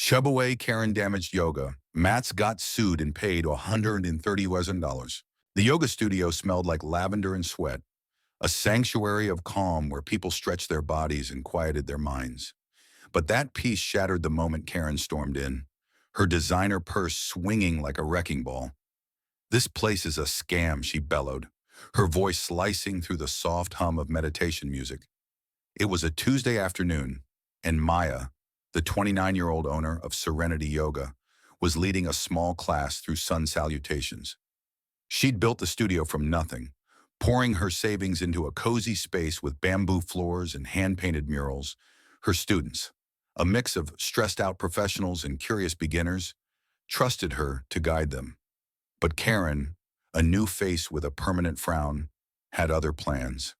HOA Karen damaged yoga. Mats got sued and paid $130,000. The yoga studio smelled like lavender and sweat, a sanctuary of calm where people stretched their bodies and quieted their minds. But that peace shattered the moment Karen stormed in, her designer purse swinging like a wrecking ball. "This place is a scam," she bellowed, her voice slicing through the soft hum of meditation music. It was a Tuesday afternoon, and Maya, the 29-year-old owner of Serenity Yoga, was leading a small class through sun salutations. She'd built the studio from nothing, pouring her savings into a cozy space with bamboo floors and hand-painted murals. Her students, a mix of stressed-out professionals and curious beginners, trusted her to guide them. But Karen, a new face with a permanent frown, had other plans.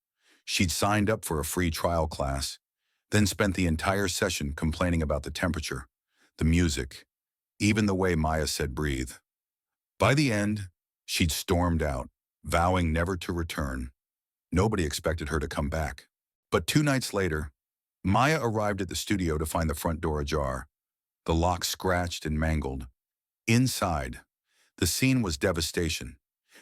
She'd signed up for a free trial class, then spent the entire session complaining about the temperature, the music, even the way Maya said breathe. By the end, she'd stormed out, vowing never to return. Nobody expected her to come back. But 2 nights later, Maya arrived at the studio to find the front door ajar, the lock scratched and mangled. Inside, the scene was devastation.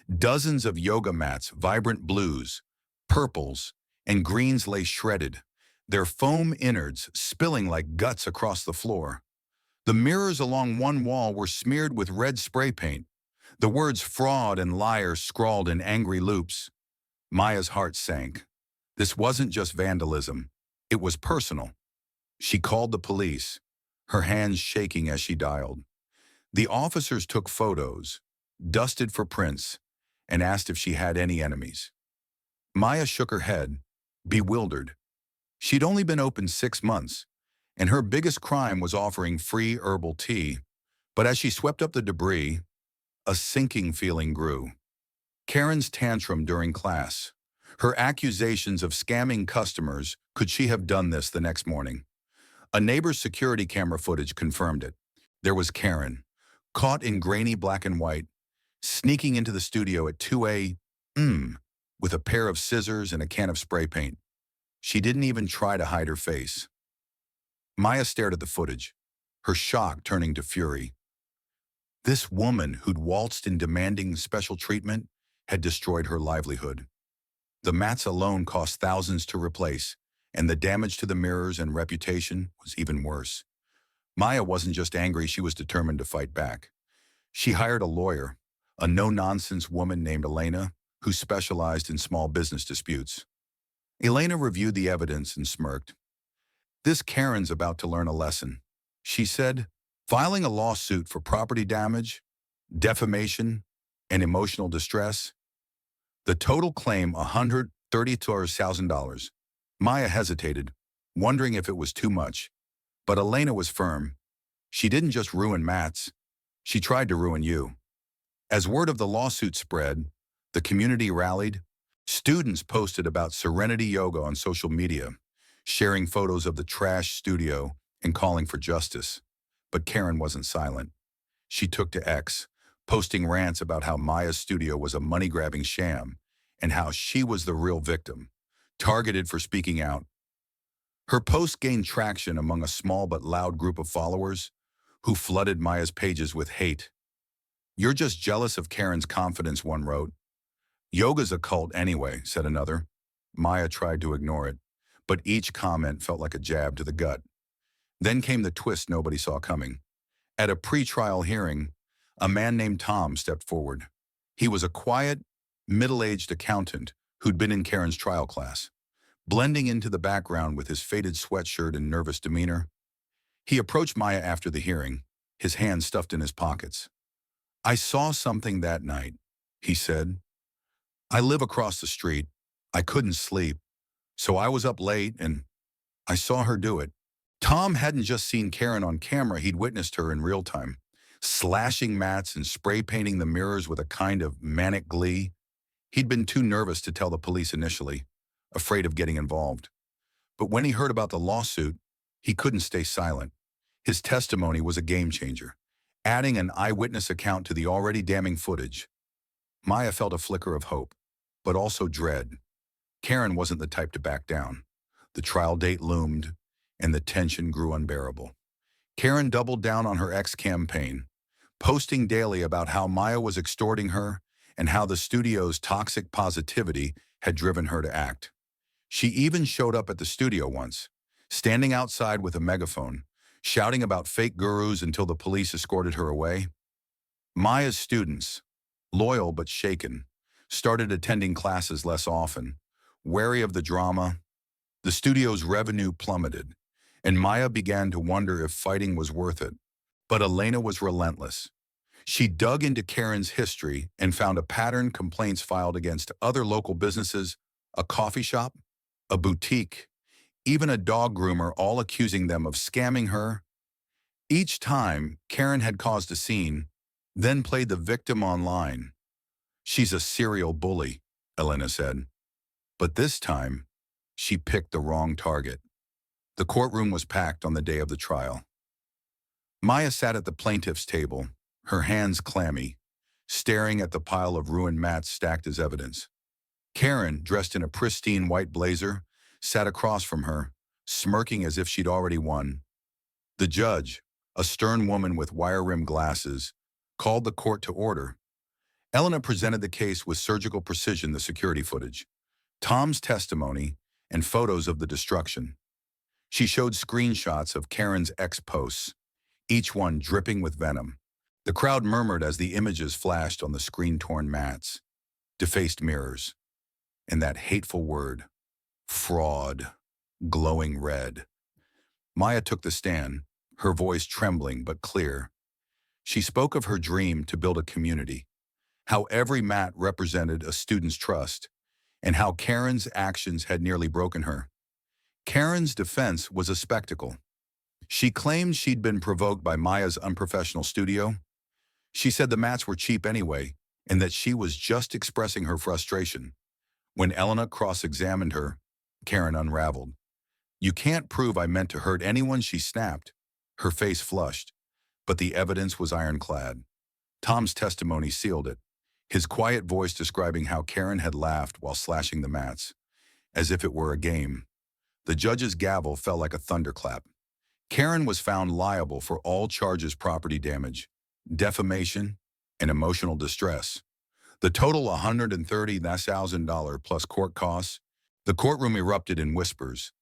Dozens of yoga mats, vibrant blues, purples, and greens lay shredded, their foam innards spilling like guts across the floor. The mirrors along one wall were smeared with red spray paint, the words fraud and liar scrawled in angry loops. Maya's heart sank. This wasn't just vandalism. It was personal. She called the police, her hands shaking as she dialed. The officers took photos, dusted for prints, and asked if she had any enemies. Maya shook her head, bewildered. She'd only been open 6 months, and her biggest crime was offering free herbal tea. But as she swept up the debris, a sinking feeling grew. Karen's tantrum during class, her accusations of scamming customers. Could she have done this the next morning? A neighbor's security camera footage confirmed it. There was Karen, caught in grainy black and white, sneaking into the studio at 2 a.m. with a pair of scissors and a can of spray paint. She didn't even try to hide her face. Maya stared at the footage, her shock turning to fury. This woman who'd waltzed in demanding special treatment had destroyed her livelihood. The mats alone cost thousands to replace, and the damage to the mirrors and reputation was even worse. Maya wasn't just angry, she was determined to fight back. She hired a lawyer, a no-nonsense woman named Elena, who specialized in small business disputes. Elena reviewed the evidence and smirked. "This Karen's about to learn a lesson," she said, filing a lawsuit for property damage, defamation, and emotional distress. The total claim $132,000. Maya hesitated, wondering if it was too much. But Elena was firm. "She didn't just ruin Mats. She tried to ruin you." As word of the lawsuit spread, the community rallied. Students posted about Serenity Yoga on social media, sharing photos of the trash studio and calling for justice. But Karen wasn't silent. She took to X, posting rants about how Maya's studio was a money-grabbing sham and how she was the real victim, targeted for speaking out. Her posts gained traction among a small but loud group of followers who flooded Maya's pages with hate. "You're just jealous of Karen's confidence," one wrote. "Yoga's a cult anyway," said another. Maya tried to ignore it, but each comment felt like a jab to the gut. Then came the twist nobody saw coming. At a pre-trial hearing, a man named Tom stepped forward. He was a quiet, middle-aged accountant who'd been in Karen's trial class, blending into the background with his faded sweatshirt and nervous demeanor. He approached Maya after the hearing, his hands stuffed in his pockets. "I saw something that night," he said. "I live across the street. I couldn't sleep, so I was up late and I saw her do it." Tom hadn't just seen Karen on camera, he'd witnessed her in real time, slashing mats and spray painting the mirrors with a kind of manic glee. He'd been too nervous to tell the police initially, afraid of getting involved. But when he heard about the lawsuit, he couldn't stay silent. His testimony was a game changer, adding an eyewitness account to the already damning footage. Maya felt a flicker of hope, but also dread. Karen wasn't the type to back down. The trial date loomed, and the tension grew unbearable. Karen doubled down on her ex campaign, posting daily about how Maya was extorting her and how the studio's toxic positivity had driven her to act. She even showed up at the studio once, standing outside with a megaphone, shouting about fake gurus until the police escorted her away. Maya's students, loyal but shaken, started attending classes less often, wary of the drama. The studio's revenue plummeted, and Maya began to wonder if fighting was worth it. But Elena was relentless. She dug into Karen's history and found a pattern: complaints filed against other local businesses, a coffee shop, a boutique, even a dog groomer, all accusing them of scamming her. Each time, Karen had caused a scene, then played the victim online. "She's a serial bully," Elena said. But this time, she picked the wrong target. The courtroom was packed on the day of the trial. Maya sat at the plaintiff's table, her hands clammy, staring at the pile of ruined mats stacked as evidence. Karen, dressed in a pristine white blazer, sat across from her, smirking as if she'd already won. The judge, a stern woman with wire-rimmed glasses, called the court to order. Elena presented the case with surgical precision: the security footage, Tom's testimony, and photos of the destruction. She showed screenshots of Karen's ex-posts, each one dripping with venom. The crowd murmured as the images flashed on the screen-torn mats, defaced mirrors, and that hateful word, fraud, glowing red. Maya took the stand, her voice trembling but clear. She spoke of her dream to build a community, how every mat represented a student's trust, and how Karen's actions had nearly broken her. Karen's defense was a spectacle. She claimed she'd been provoked by Maya's unprofessional studio. She said the mats were cheap anyway, and that she was just expressing her frustration. When Elena cross-examined her, Karen unraveled. "You can't prove I meant to hurt anyone," she snapped. Her face flushed, but the evidence was ironclad. Tom's testimony sealed it, his quiet voice describing how Karen had laughed while slashing the mats, as if it were a game. The judge's gavel fell like a thunderclap. Karen was found liable for all charges: property damage, defamation, and emotional distress. The total $130,000 plus court costs. The courtroom erupted in whispers,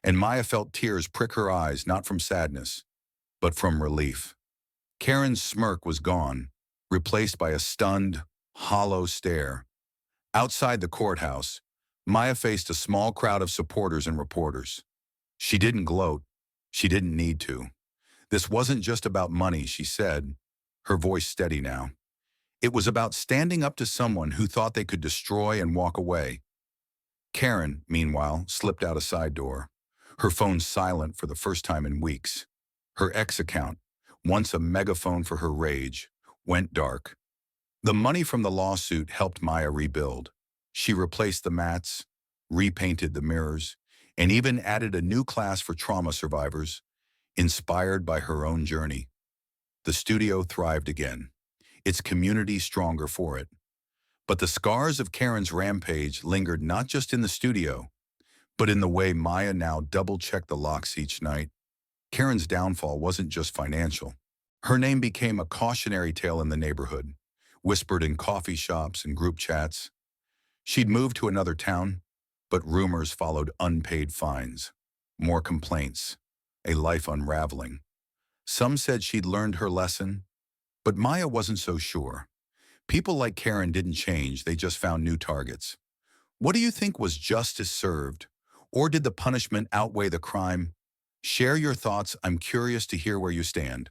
and Maya felt tears prick her eyes, not from sadness, but from relief. Karen's smirk was gone, replaced by a stunned, hollow stare. Outside the courthouse, Maya faced a small crowd of supporters and reporters. She didn't gloat. She didn't need to. This wasn't just about money, she said, her voice steady now. It was about standing up to someone who thought they could destroy and walk away. Karen, meanwhile, slipped out a side door, her phone silent for the first time in weeks. Her ex account, once a megaphone for her rage, went dark. The money from the lawsuit helped Maya rebuild. She replaced the mats, repainted the mirrors, and even added a new class for trauma survivors, inspired by her own journey. The studio thrived again, its community stronger for it. But the scars of Karen's rampage lingered not just in the studio, but in the way Maya now double-checked the locks each night. Karen's downfall wasn't just financial. Her name became a cautionary tale in the neighborhood, whispered in coffee shops and group chats. She'd moved to another town, but rumors followed: unpaid fines, more complaints, a life unraveling. Some said she'd learned her lesson, but Maya wasn't so sure. People like Karen didn't change, they just found new targets. What do you think? Was justice served? Or did the punishment outweigh the crime? Share your thoughts. I'm curious to hear where you stand.